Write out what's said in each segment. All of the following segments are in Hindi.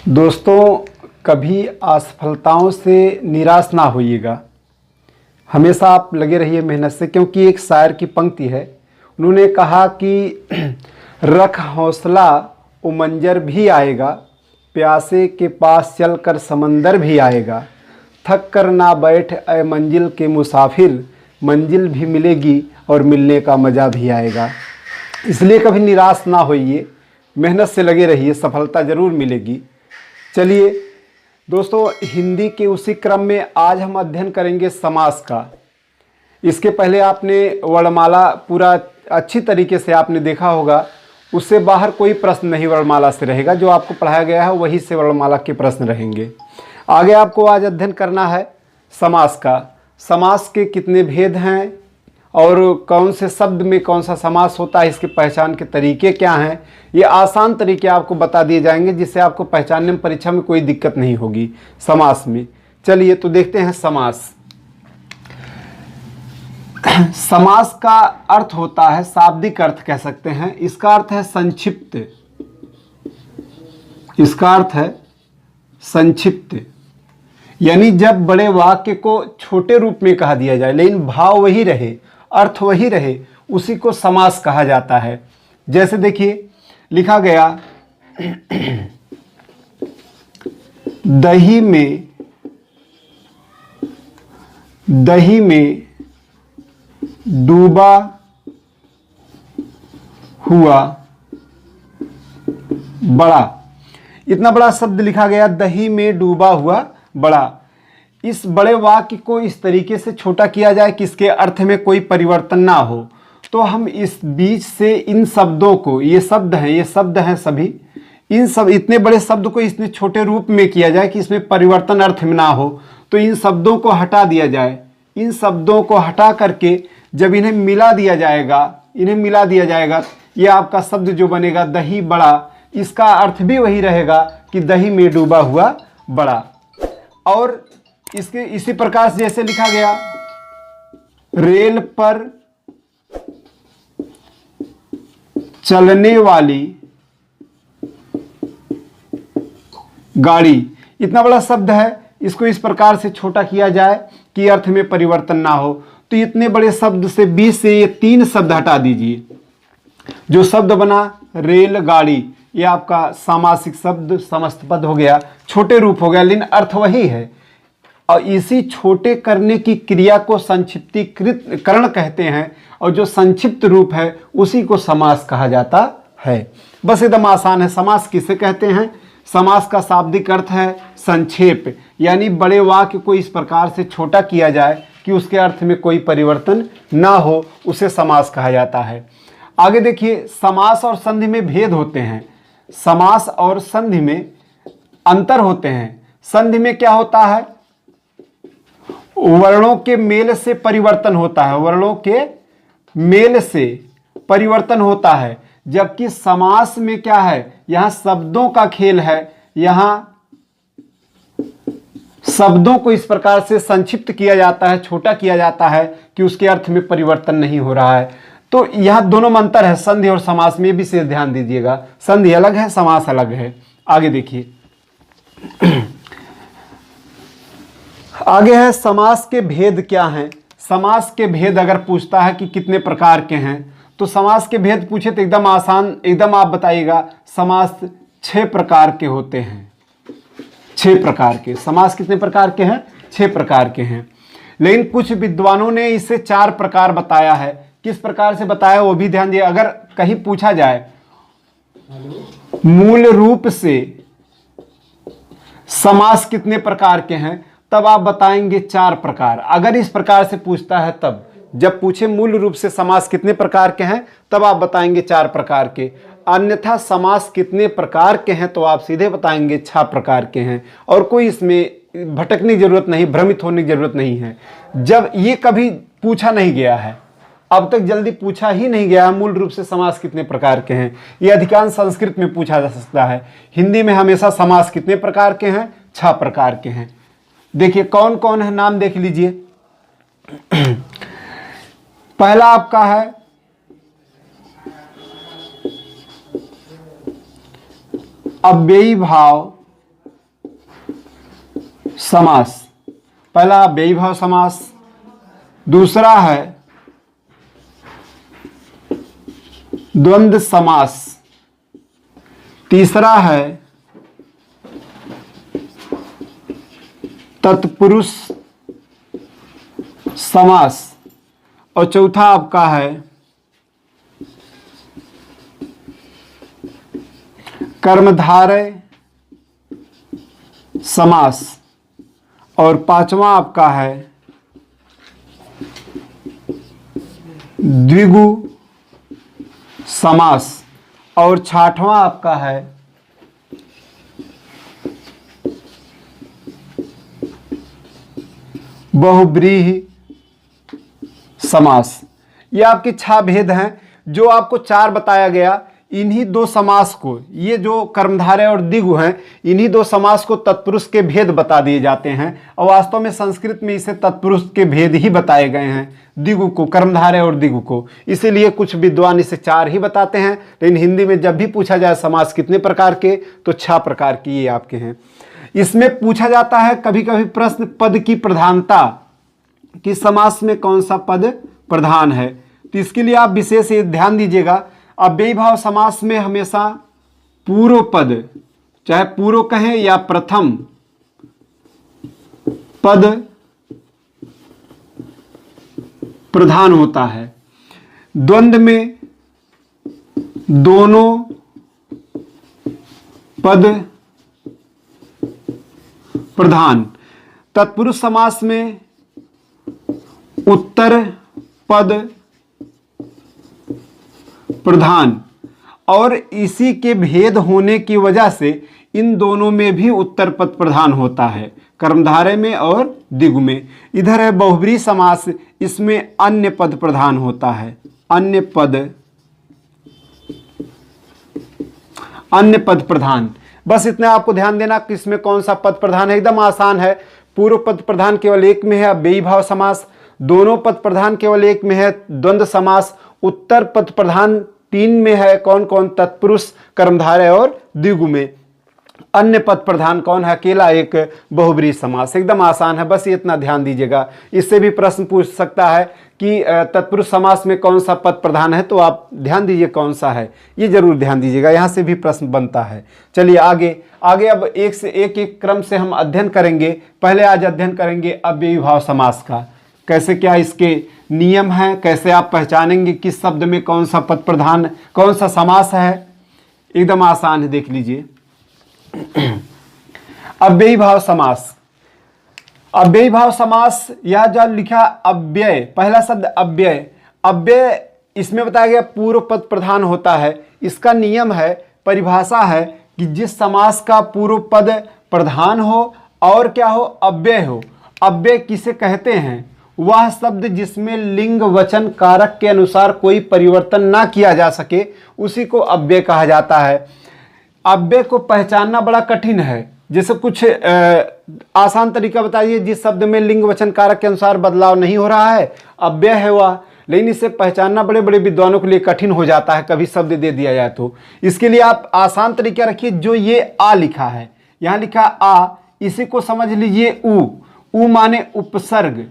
दोस्तों, कभी असफलताओं से निराश ना होइएगा। हमेशा आप लगे रहिए मेहनत से, क्योंकि एक शायर की पंक्ति है। उन्होंने कहा कि रख हौसला, वो मंजर भी आएगा, प्यासे के पास चलकर समंदर भी आएगा। थक कर ना बैठ ऐ मंजिल के मुसाफिर, मंजिल भी मिलेगी और मिलने का मज़ा भी आएगा। इसलिए कभी निराश ना होइए, मेहनत से लगे रहिए, सफलता ज़रूर मिलेगी। चलिए दोस्तों, हिंदी के उसी क्रम में आज हम अध्ययन करेंगे समास का। इसके पहले आपने वर्णमाला पूरा अच्छी तरीके से आपने देखा होगा। उससे बाहर कोई प्रश्न नहीं वर्णमाला से रहेगा। जो आपको पढ़ाया गया है वही से वर्णमाला के प्रश्न रहेंगे। आगे आपको आज अध्ययन करना है समास का। समास के कितने भेद हैं और कौन से शब्द में कौन सा समास होता है, इसके पहचान के तरीके क्या हैं, ये आसान तरीके आपको बता दिए जाएंगे, जिससे आपको पहचानने में परीक्षा में कोई दिक्कत नहीं होगी समास में। चलिए तो देखते हैं समास। समास का अर्थ होता है, शाब्दिक अर्थ कह सकते हैं, इसका अर्थ है संक्षिप्त। इसका अर्थ है संक्षिप्त, यानी जब बड़े वाक्य को छोटे रूप में कहा दिया जाए लेकिन भाव वही रहे, अर्थ वही रहे, उसी को समास कहा जाता है। जैसे देखिए लिखा गया, दही में डूबा हुआ बड़ा। इतना बड़ा शब्द लिखा गया, दही में डूबा हुआ बड़ा। इस बड़े वाक्य को इस तरीके से छोटा किया जाए कि इसके अर्थ में कोई परिवर्तन ना हो। तो हम इस बीच से इन शब्दों को, ये शब्द हैं सभी, इन सब इतने बड़े शब्द को इतने छोटे रूप में किया जाए कि इसमें परिवर्तन अर्थ में ना हो। तो इन शब्दों को हटा दिया जाए। इन शब्दों को हटा करके जब इन्हें मिला दिया जाएगा, ये आपका शब्द जो बनेगा दही बड़ा, इसका अर्थ भी वही रहेगा कि दही में डूबा हुआ बड़ा। और इसके इसी प्रकार से जैसे लिखा गया, रेल पर चलने वाली गाड़ी। इतना बड़ा शब्द है, इसको इस प्रकार से छोटा किया जाए कि अर्थ में परिवर्तन ना हो। तो इतने बड़े शब्द से बीच से ये 3 शब्द हटा दीजिए। जो शब्द बना रेलगाड़ी, ये आपका सामासिक शब्द समस्त पद हो गया, छोटे रूप हो गया, लेकिन अर्थ वही है। और इसी छोटे करने की क्रिया को संक्षिप्तीकरण कहते हैं, और जो संक्षिप्त रूप है उसी को समास कहा जाता है। बस एकदम आसान है। समास किसे कहते हैं? समास का शाब्दिक अर्थ है संक्षेप, यानी बड़े वाक्य को इस प्रकार से छोटा किया जाए कि उसके अर्थ में कोई परिवर्तन ना हो, उसे समास कहा जाता है। आगे देखिए, समास और संधि में भेद होते हैं। समास और संधि में अंतर होते हैं। संधि में क्या होता है? वर्णों के मेल से परिवर्तन होता है, वर्णों के मेल से परिवर्तन होता है। जबकि समास में क्या है? यहां शब्दों का खेल है। यहां शब्दों को इस प्रकार से संक्षिप्त किया जाता है, छोटा किया जाता है कि उसके अर्थ में परिवर्तन नहीं हो रहा है। तो यहां दोनों में अंतर है, संधि और समास में। भी विशेष ध्यान दीजिएगा, संधि अलग है, समास अलग है। आगे देखिए, आगे है समास के भेद क्या हैं। समास के भेद अगर पूछता है कि कितने प्रकार के हैं, तो समास के भेद पूछे तो एकदम आसान, एकदम आप बताइएगा, समास 6 प्रकार के होते हैं। 6 प्रकार के समास कितने प्रकार के हैं? 6 प्रकार के हैं। लेकिन कुछ विद्वानों ने इसे 4 प्रकार बताया है। किस प्रकार से बताया वो भी ध्यान दिए। अगर कहीं पूछा जाए मूल रूप से समास कितने प्रकार के हैं, तब आप बताएंगे 4 प्रकार। अगर इस प्रकार से पूछता है तब, जब पूछे मूल रूप से समास कितने प्रकार के हैं, तब आप बताएंगे 4 प्रकार के। अन्यथा समास कितने प्रकार के हैं तो आप सीधे बताएंगे 6 प्रकार के हैं। और कोई इसमें भटकने की जरूरत नहीं, भ्रमित होने की जरूरत नहीं है। जब ये कभी पूछा नहीं गया है, अब तक जल्दी पूछा ही नहीं गया है मूल रूप से समास कितने प्रकार के हैं। ये अधिकांश संस्कृत में पूछा जा सकता है। हिंदी में हमेशा समास कितने प्रकार के हैं? 6 प्रकार के हैं। देखिए कौन कौन है, नाम देख लीजिए। पहला आपका है अव्ययी भाव समास। पहला अव्ययीभाव समास, दूसरा है द्वंद्व समास, तीसरा है तत्पुरुष समास और चौथा आपका है कर्मधारय समास और पांचवा आपका है द्विगु समास और छठवां आपका है बहुब्रीहि समास। ये आपके 6 भेद हैं जो आपको 4 बताया गया। इन्हीं 2 समास को, ये जो कर्मधारय और द्विगु हैं, इन्हीं 2 समास को तत्पुरुष के भेद बता दिए जाते हैं और वास्तव में संस्कृत में इसे तत्पुरुष के भेद ही बताए गए हैं, द्विगु को, कर्मधारय और द्विगु को। इसीलिए कुछ विद्वान इसे 4 ही बताते हैं, लेकिन हिंदी में जब भी पूछा जाए समास कितने प्रकार के, तो 6 प्रकार की ये आपके हैं। इसमें पूछा जाता है कभी कभी प्रश्न, पद की प्रधानता, कि समास में कौन सा पद प्रधान है। तो इसके लिए आप विशेष ध्यान दीजिएगा। अव्ययीभाव समास में हमेशा पूर्व पद, चाहे पूर्व कहें या प्रथम पद प्रधान होता है। द्वंद्व में दोनों पद प्रधान। तत्पुरुष समास में उत्तर पद प्रधान और इसी के भेद होने की वजह से इन दोनों में भी उत्तर पद प्रधान होता है, कर्मधारय में और द्विगु में। इधर है बहुब्रीहि समास, इसमें अन्य पद प्रधान होता है, अन्य पद प्रधान। बस इतना आपको ध्यान देना कि इसमें कौन सा पद प्रधान है। एकदम आसान है। पूर्व पद प्रधान केवल एक में है अव्ययीभाव समास, दोनों पद प्रधान केवल एक में है द्वंद्व समास, उत्तर पद प्रधान 3 में है, कौन कौन, तत्पुरुष, कर्मधारय और द्विगु में। अन्य पद प्रधान कौन है, अकेला एक बहुब्रीहि समास। एकदम आसान है, बस ये इतना ध्यान दीजिएगा। इससे भी प्रश्न पूछ सकता है कि तत्पुरुष समास में कौन सा पद प्रधान है, तो आप ध्यान दीजिए कौन सा है, ये जरूर ध्यान दीजिएगा, यहाँ से भी प्रश्न बनता है। चलिए आगे अब एक से एक क्रम से हम अध्ययन करेंगे। पहले आज अध्ययन करेंगे अव्ययीभाव समास का, कैसे क्या इसके नियम हैं, कैसे आप पहचानेंगे किस शब्द में कौन सा पद प्रधान, कौन सा समास है। एकदम आसान है, देख लीजिए। अव्ययीभाव समास, अव्ययीभाव समास, यह जो लिखा अव्यय, पहला शब्द अव्यय, अव्यय इसमें बताया गया पूर्व पद प्रधान होता है। इसका नियम है, परिभाषा है कि जिस समास का पूर्व पद प्रधान हो और क्या हो, अव्यय हो। अव्यय किसे कहते हैं, वह शब्द जिसमें लिंग वचन कारक के अनुसार कोई परिवर्तन ना किया जा सके, उसी को अव्यय कहा जाता है। अव्यय को पहचानना बड़ा कठिन है। जैसे कुछ आसान तरीका बताइए, जिस शब्द में लिंग वचन कारक के अनुसार बदलाव नहीं हो रहा है, अव्यय है वह। लेकिन इसे पहचानना बड़े बड़े विद्वानों के लिए कठिन हो जाता है, कभी शब्द दे दिया जाए तो। इसके लिए आप आसान तरीका रखिए, जो ये आ लिखा है, यहाँ लिखा आ, इसी को समझ लीजिए उ माने उपसर्ग,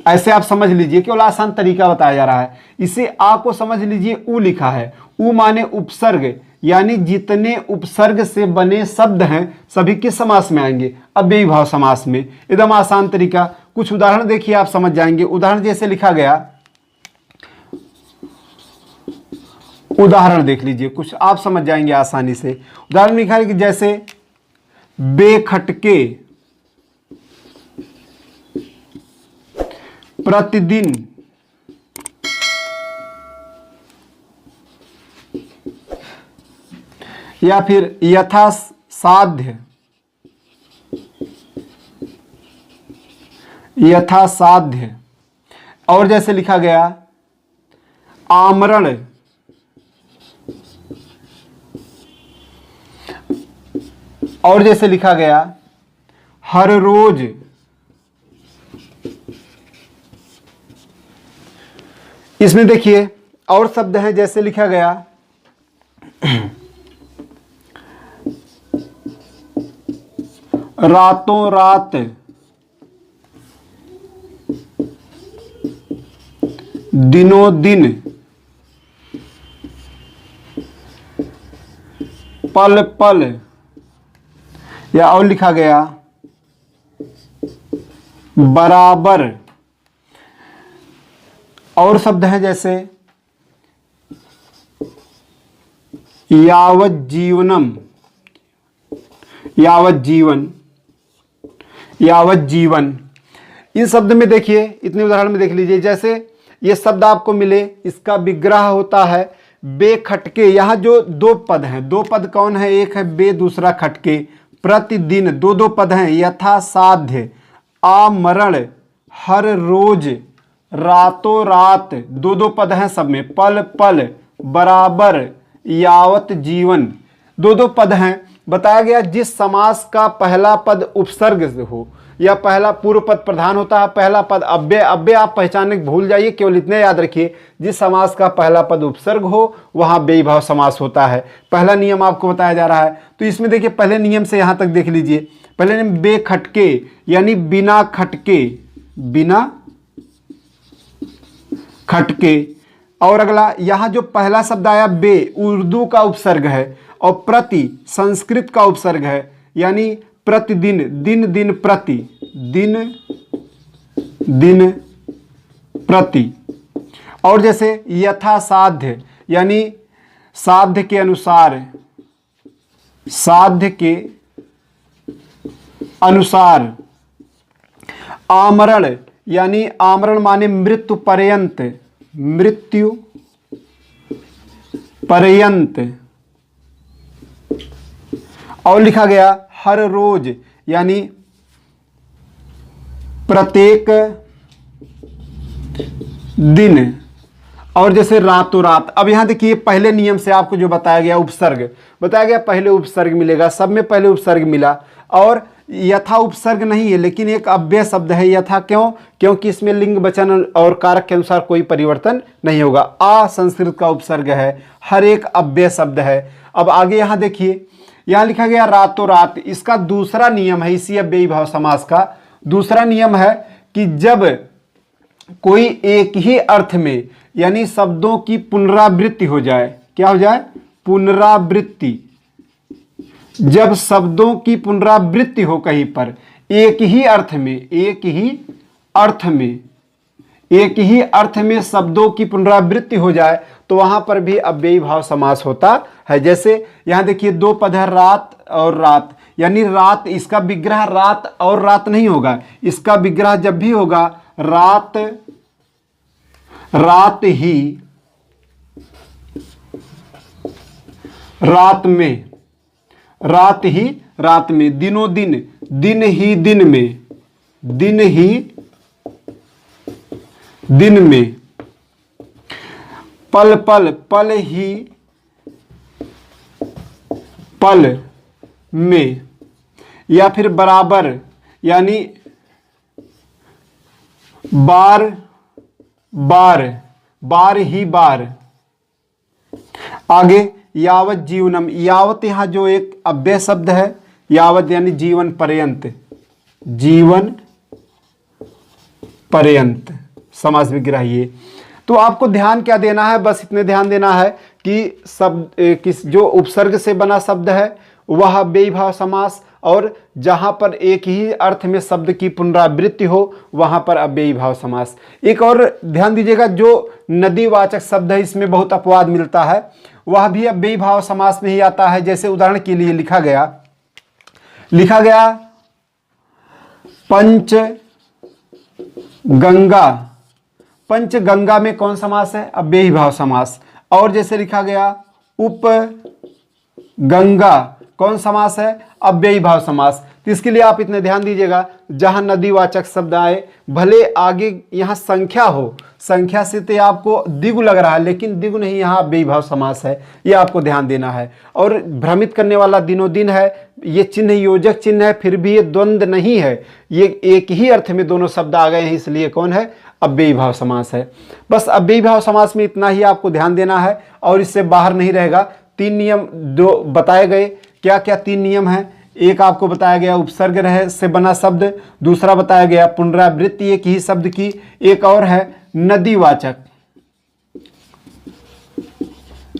ऐसे आप समझ लीजिए, केवल आसान तरीका बताया जा रहा है। इसे आ को समझ लीजिए उ लिखा है, उ माने उपसर्ग, यानी जितने उपसर्ग से बने शब्द हैं सभी किस समास में आएंगे, अव्ययीभाव समास में। एकदम आसान तरीका, कुछ उदाहरण देखिए आप समझ जाएंगे। उदाहरण जैसे लिखा गया, उदाहरण देख लीजिए, कुछ आप समझ जाएंगे आसानी से। उदाहरण लिखा है कि जैसे बेखटके प्रतिदिन या फिर यथासाध्य, यथासाध्य। और जैसे लिखा गया आमरण, और जैसे लिखा गया हर रोज, इसमें देखिए और शब्द हैं, जैसे लिखा गया रातों रात, दिनों दिन, पल पल, या और लिखा गया बराबर। और शब्द हैं जैसे यावत जीवनम, यावत जीवन, यावत जीवन। इन शब्द में देखिए, इतने उदाहरण में देख लीजिए, जैसे ये शब्द आपको मिले, इसका विग्रह होता है बेखटके। यहाँ जो दो पद हैं, दो पद कौन है? एक है बे, दूसरा खटके। प्रतिदिन, दो दो पद हैं, यथा साध्य, आमरण, हर रोज, रातों रात, दो दो पद हैं सब में, पल पल, बराबर, यावत जीवन, दो दो पद हैं। बताया गया जिस समास का पहला पद उपसर्ग से हो या पहला पूर्व पद प्रधान होता है, पहला पद अव्यय, अव्यय आप पहचानने भूल जाइए, केवल इतने याद रखिए, जिस समास का पहला पद उपसर्ग हो वहां व्ययीभाव समास होता है। पहला नियम आपको बताया जा रहा है। तो इसमें देखिए पहले नियम से यहां तक देख लीजिए। पहले नियम बेखटके यानी बिना खटके, बिना खटके। और अगला यहां जो पहला शब्द आया बे, उर्दू का उपसर्ग है, और प्रति संस्कृत का उपसर्ग है, यानी प्रतिदिन, दिन दिन प्रति, दिन दिन प्रति। और जैसे यथा साध्य यानी साध्य के अनुसार, साध्य के अनुसार। आमरण यानी आमरण माने मृत्यु पर्यंत, मृत्यु पर्यंत। और लिखा गया हर रोज यानी प्रत्येक दिन। और जैसे रातों रात। अब यहां देखिए पहले नियम से आपको जो बताया गया उपसर्ग, बताया गया पहले उपसर्ग मिलेगा, सब में पहले उपसर्ग मिला। और यथा उपसर्ग नहीं है, लेकिन एक अव्यय शब्द है यथा। क्यों? क्योंकि इसमें लिंग वचन और कारक के अनुसार कोई परिवर्तन नहीं होगा। आ संस्कृत का उपसर्ग है, हर एक अव्यय शब्द है। अब आगे यहां देखिए, यहां लिखा गया रातों रात। इसका दूसरा नियम है, इसी अव्ययी भाव समास का दूसरा नियम है कि जब कोई एक ही अर्थ में यानी शब्दों की पुनरावृत्ति हो जाए, क्या हो जाए? पुनरावृत्ति। जब शब्दों की पुनरावृत्ति हो कहीं पर एक ही अर्थ में, एक ही अर्थ में, एक ही अर्थ में शब्दों की पुनरावृत्ति हो जाए तो वहां पर भी अव्ययी भाव समास होता है। जैसे यहां देखिए दो पद है रात और रात, यानी रात, इसका विग्रह रात और रात नहीं होगा, इसका विग्रह जब भी होगा रात, रात ही, रात में, रात ही रात में, दिनों दिन, दिन ही दिन में, दिन ही दिन में, पल पल, पल ही पल में, या फिर बराबर यानी बार बार, बार ही बार। आगे यावत जीवनम, यावत यहां जो एक अव्यय शब्द है, यावत यानी जीवन पर्यंत, जीवन पर्यंत समास विग्रह ये। तो आपको ध्यान क्या देना है? बस इतने ध्यान देना है कि शब्द किस जो उपसर्ग से बना शब्द है वह अव्ययी भाव समास, और जहां पर एक ही अर्थ में शब्द की पुनरावृत्ति हो वहां पर अव्ययी भाव समास। एक और ध्यान दीजिएगा, जो नदीवाचक शब्द है इसमें बहुत अपवाद मिलता है, वह भी अव्ययी भाव समास में ही आता है। जैसे उदाहरण के लिए लिखा गया पंच गंगा, पंच गंगा में कौन समास है? अव्ययी भाव समास। और जैसे लिखा गया उप गंगा, कौन समास है? अव्ययी भाव समास। तो इसके लिए आप इतने ध्यान दीजिएगा, जहां नदीवाचक शब्द आए, भले आगे यहां संख्या हो, संख्या से तो आपको द्विगु लग रहा है, लेकिन द्विगु नहीं, यहां अव्ययी भाव समास है, ये आपको ध्यान देना है। और भ्रमित करने वाला दिनों दिन है, ये चिन्ह योजक चिन्ह है, फिर भी ये द्वंद्व नहीं है, ये एक ही अर्थ में दोनों शब्द आ गए हैं, इसलिए कौन है? अव्ययी भाव समास है। बस अव्ययी भाव समास में इतना ही आपको ध्यान देना है और इससे बाहर नहीं रहेगा। तीन नियम जो बताए गए, क्या क्या तीन नियम हैं? एक आपको बताया गया उपसर्ग रह से बना शब्द, दूसरा बताया गया पुनरावृत्ति एक ही शब्द की, एक और है नदीवाचक,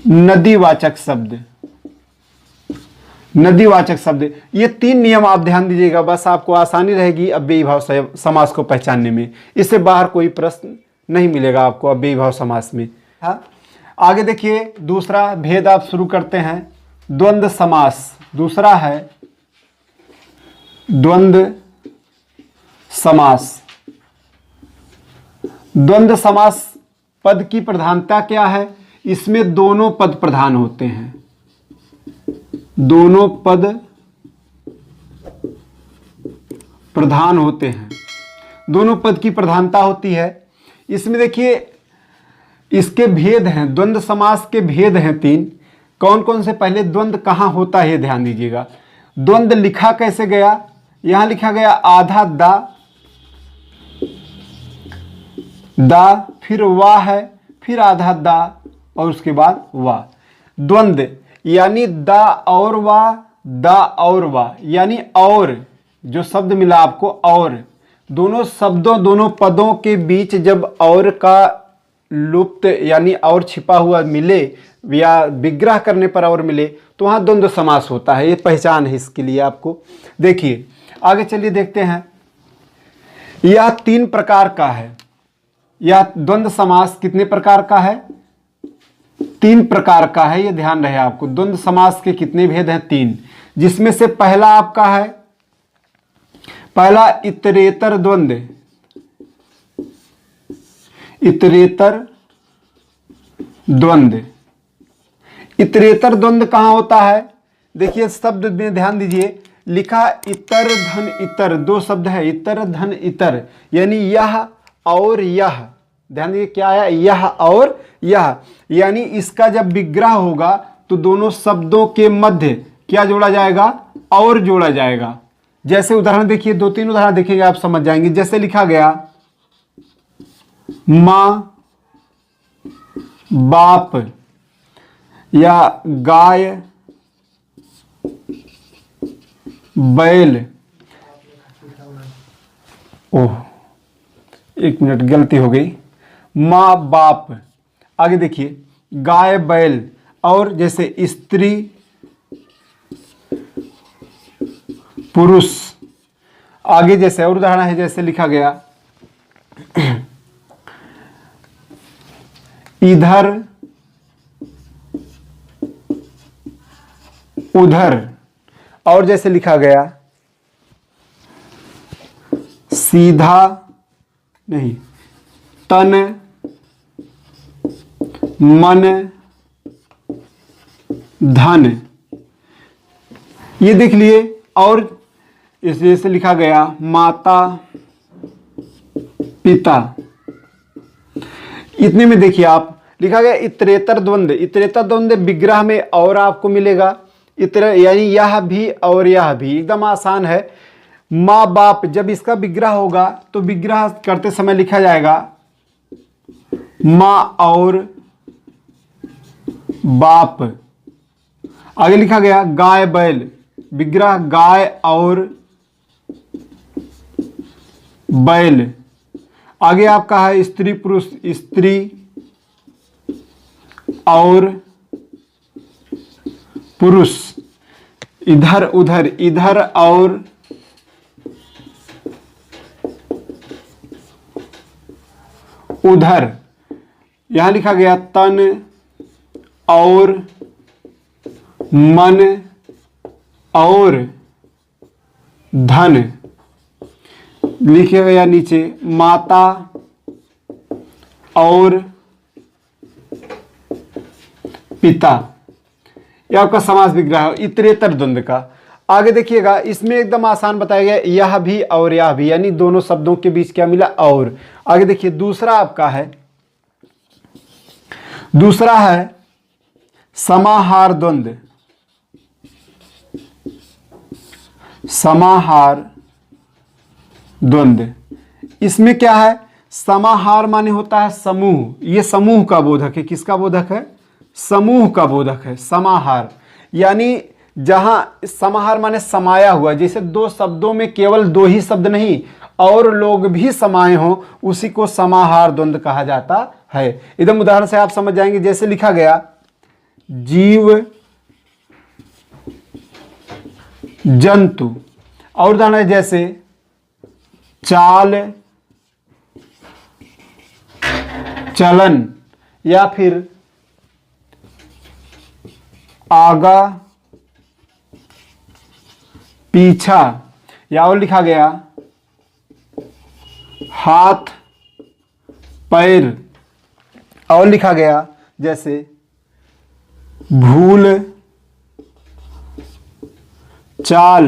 नदीवाचक शब्द, नदीवाचक शब्द। ये 3 नियम आप ध्यान दीजिएगा, बस आपको आसानी रहेगी अव्ययी भाव समास को पहचानने में। इससे बाहर कोई प्रश्न नहीं मिलेगा आपको अव्ययी भाव समास में। हाँ, आगे देखिए दूसरा भेद आप शुरू करते हैं, द्वंद्व समास। दूसरा है द्वंद्व समास। द्वंद्व समास पद की प्रधानता क्या है? इसमें दोनों पद प्रधान होते हैं, दोनों पद प्रधान होते हैं, दोनों पद की प्रधानता होती है। इसमें देखिए इसके भेद हैं, द्वंद्व समास के भेद हैं 3। कौन कौन से? पहले द्वंद्व कहाँ होता है ये ध्यान दीजिएगा। द्वंद्व लिखा कैसे गया? यहां लिखा गया आधा दा, फिर वाह है, फिर आधा दा और उसके बाद वाह। द्वंद्व यानी दा और वाह, दा और वाह, यानी और जो शब्द मिला आपको, और दोनों शब्दों दोनों पदों के बीच जब और का लुप्त यानी और छिपा हुआ मिले या विग्रह करने पर और मिले तो वहां द्वंद्व समास होता है। ये पहचान है इसके लिए आपको। देखिए आगे चलिए देखते हैं। यह 3 प्रकार का है। यह द्वंद्व समास कितने प्रकार का है? 3 प्रकार का है, ये ध्यान रहे आपको। द्वंद्व समास के कितने भेद हैं? 3, जिसमें से पहला आपका है, पहला इतरेतर द्वंद्व। इतरेतर द्वंद्व, इतरेतर द्वंद्व कहां होता है? देखिए शब्द में ध्यान दीजिए, लिखा इतर धन इतर, 2 शब्द है, इतर धन इतर, यानी यह और यह। ध्यान दीजिए क्या है? यह और यह, यानी इसका जब विग्रह होगा तो दोनों शब्दों के मध्य क्या जोड़ा जाएगा? और जोड़ा जाएगा। जैसे उदाहरण देखिए, 2-3 उदाहरण देखेंगे आप समझ जाएंगे। जैसे लिखा गया मां बाप, या गाय बैल। ओह 1 मिनट गलती हो गई, माँ बाप। आगे देखिए गाय बैल, और जैसे स्त्री पुरुष। आगे जैसे और उदाहरण है, जैसे लिखा गया इधर उधर, और जैसे लिखा गया सीधा नहीं, तन मन धन। ये देख लिए। और इस जैसे लिखा गया माता पिता। इतने में देखिए आप लिखा गया इतरेतर द्वंद्व। इतरेतर द्वंद्व विग्रह में और आपको मिलेगा इतर, यानी यह भी और यह भी, एकदम आसान है। माँ बाप, जब इसका विग्रह होगा तो विग्रह करते समय लिखा जाएगा माँ और बाप। आगे लिखा गया गाय बैल, विग्रह गाय और बैल। आगे आपका है स्त्री पुरुष, स्त्री और पुरुष। इधर उधर, इधर और उधर। यहां लिखा गया तन और मन और धन। लिखा गया नीचे माता और पिता। यह आपका समास विग्रह है इतरेतर द्वंद्व का। आगे देखिएगा, इसमें एकदम आसान बताया गया यह भी और यह भी, यानी दोनों शब्दों के बीच क्या मिला? और। आगे देखिए दूसरा आपका है, दूसरा है समाहार द्वंद्व। समाहार द्वंद्व इसमें क्या है? समाहार माने होता है समूह। ये समूह का बोधक है। किसका बोधक है? समूह का बोधक है समाहार। यानी जहां समाहार माने समाया हुआ, जैसे दो शब्दों में केवल दो ही शब्द नहीं और लोग भी समाये हों, उसी को समाहार द्वंद्व कहा जाता है। एकदम उदाहरण से आप समझ जाएंगे, जैसे लिखा गया जीव जंतु, और उदाहरण है जैसे चाल चलन, या फिर आगा पीछा, या और लिखा गया हाथ पैर, और लिखा गया जैसे भूल चाल।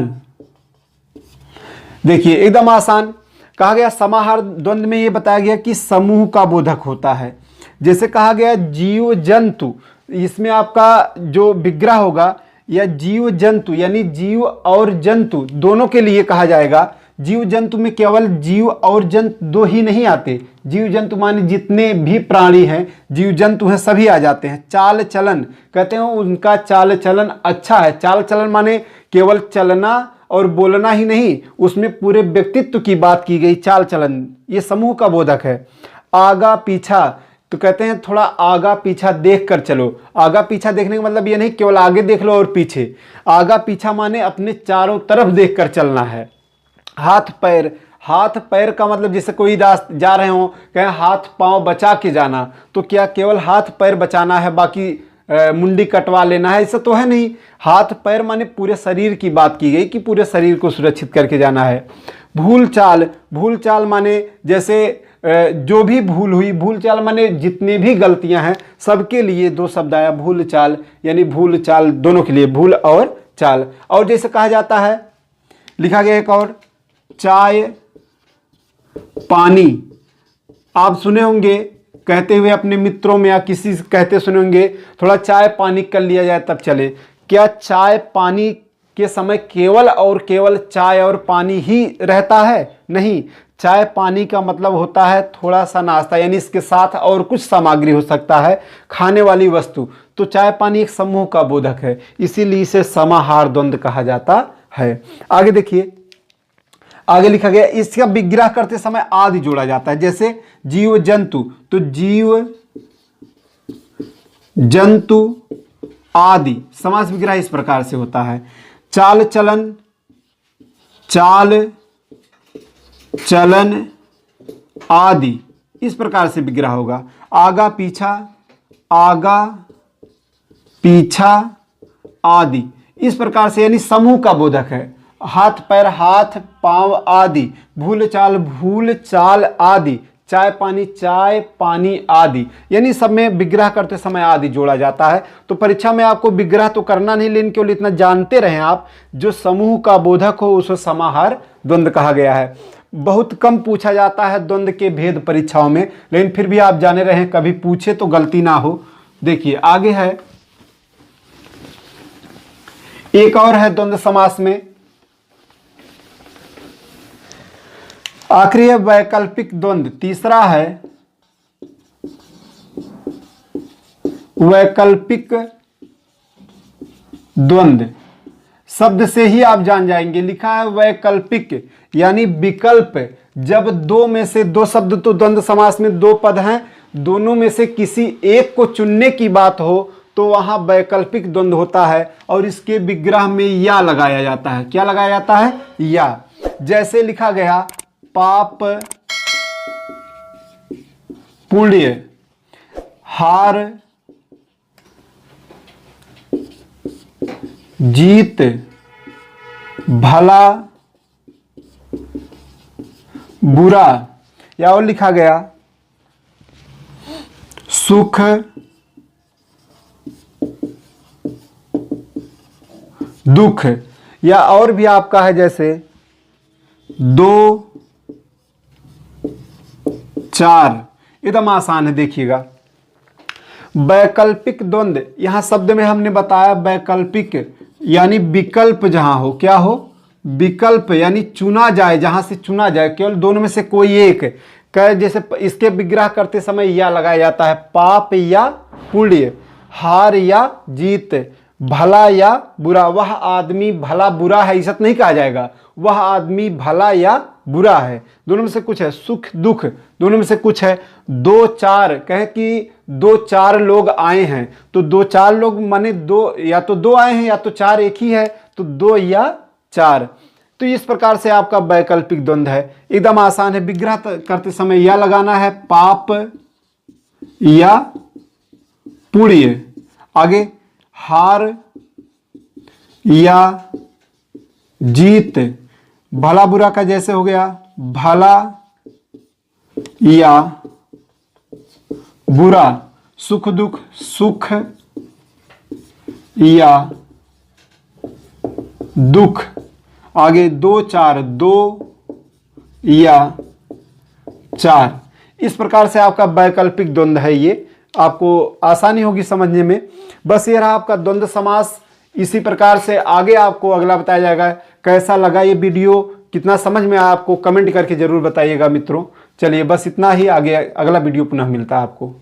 देखिए एकदम आसान कहा गया। समाहार द्वंद्व में यह बताया गया कि समूह का बोधक होता है। जैसे कहा गया जीव जंतु, इसमें आपका जो विग्रह होगा या जीव जंतु यानी जीव और जंतु दोनों के लिए कहा जाएगा। जीव जंतु में केवल जीव और जंतु दो ही नहीं आते, जीव जंतु माने जितने भी प्राणी हैं, जीव जंतु हैं, सभी आ जाते हैं। चाल चलन कहते हैं उनका चाल चलन अच्छा है। चाल चलन माने केवल चलना और बोलना ही नहीं, उसमें पूरे व्यक्तित्व की बात की गई। चाल चलन ये समूह का बोधक है। आगा पीछा तो कहते हैं थोड़ा आगा पीछा देख कर चलो। आगा पीछा देखने का मतलब ये नहीं केवल आगे देख लो और पीछे, आगा पीछा माने अपने चारों तरफ देख कर चलना है। हाथ पैर, हाथ पैर का मतलब जैसे कोई रास्ते जा रहे हो, कहें हाथ पांव बचा के जाना, तो क्या केवल हाथ पैर बचाना है बाकी मुंडी कटवा लेना है, ऐसा तो है नहीं। हाथ पैर माने पूरे शरीर की बात की गई कि पूरे शरीर को सुरक्षित करके जाना है। भूल चाल, भूल चाल माने जैसे जो भी भूल हुई, भूल चाल माने जितनी भी गलतियां हैं सबके लिए दो शब्द आया भूल चाल, यानी भूल चाल दोनों के लिए, भूल और चाल। और जैसे कहा जाता है, लिखा गया एक और चाय पानी, आप सुने होंगे कहते हुए अपने मित्रों में या किसी से कहते सुने होंगे थोड़ा चाय पानी कर लिया जाए तब चले। क्या चाय पानी के समय केवल और केवल चाय और पानी ही रहता है? नहीं, चाय पानी का मतलब होता है थोड़ा सा नाश्ता, यानी इसके साथ और कुछ सामग्री हो सकता है, खाने वाली वस्तु। तो चाय पानी एक समूह का बोधक है, इसीलिए इसे समाहार द्वंद्व कहा जाता है। आगे देखिए, आगे लिखा गया इसका विग्रह करते समय आदि जोड़ा जाता है। जैसे जीव जंतु, तो जीव जंतु आदि समास विग्रह इस प्रकार से होता है। चाल चलन, चाल चलन आदि इस प्रकार से विग्रह होगा। आगा पीछा, आगा पीछा आदि इस प्रकार से, यानी समूह का बोधक है। हाथ पैर, हाथ पांव आदि, भूल चाल आदि, चाय पानी आदि, यानी सब में विग्रह करते समय आदि जोड़ा जाता है। तो परीक्षा में आपको विग्रह तो करना नहीं, लेकिन केवल इतना जानते रहें आप, जो समूह का बोधक हो उसे समाहार द्वंद्व कहा गया है। बहुत कम पूछा जाता है द्वंद्व के भेद परीक्षाओं में, लेकिन फिर भी आप जाने रहें, कभी पूछे तो गलती ना हो। देखिए आगे है, एक और है द्वंद्व समास में, आखिरी है वैकल्पिक द्वंद्व। तीसरा है वैकल्पिक द्वंद्व। शब्द से ही आप जान जाएंगे, लिखा है वैकल्पिक यानी विकल्प। जब दो में से दो शब्द, तो द्वंद्व समास में दो पद हैं, दोनों में से किसी एक को चुनने की बात हो तो वहां वैकल्पिक द्वंद्व होता है और इसके विग्रह में या लगाया जाता है। क्या लगाया जाता है? या। जैसे लिखा गया पाप पुण्य, हार जीत, भला बुरा, या और लिखा गया सुख दुख, या और भी आपका है जैसे दो चार। एकदम आसान है, देखिएगा वैकल्पिक द्वंद्व। यहां शब्द में हमने बताया वैकल्पिक यानी विकल्प, जहां हो क्या हो? विकल्प यानी चुना जाए, जहां से चुना जाए, केवल दोनों में से कोई एक। जैसे इसके विग्रह करते समय या लगाया जाता है, पाप या पुण्य, हार या जीत, भला या बुरा, वह आदमी भला बुरा है, इज्जत नहीं कहा जाएगा, वह आदमी भला या बुरा है, दोनों में से कुछ है। सुख दुख, दोनों में से कुछ है। दो चार, कहे कि दो चार लोग आए हैं, तो दो चार लोग माने दो, या तो दो आए हैं या तो चार एक ही है, तो दो या चार। तो इस प्रकार से आपका वैकल्पिक द्वंद्व है, एकदम आसान है। विग्रह करते समय या लगाना है, पाप या पुण्य। आगे हार या जीत, भला बुरा का जैसे हो गया भला या बुरा, सुख दुख, सुख या दुख। आगे दो चार, दो या चार। इस प्रकार से आपका वैकल्पिक द्वंद्व है, ये आपको आसानी होगी समझने में। बस ये रहा आपका द्वंद्व समास। इसी प्रकार से आगे आपको अगला बताया जाएगा। कैसा लगा ये वीडियो, कितना समझ में आया आपको, कमेंट करके जरूर बताइएगा मित्रों। चलिए बस इतना ही, आगे अगला वीडियो पुनः मिलता है आपको।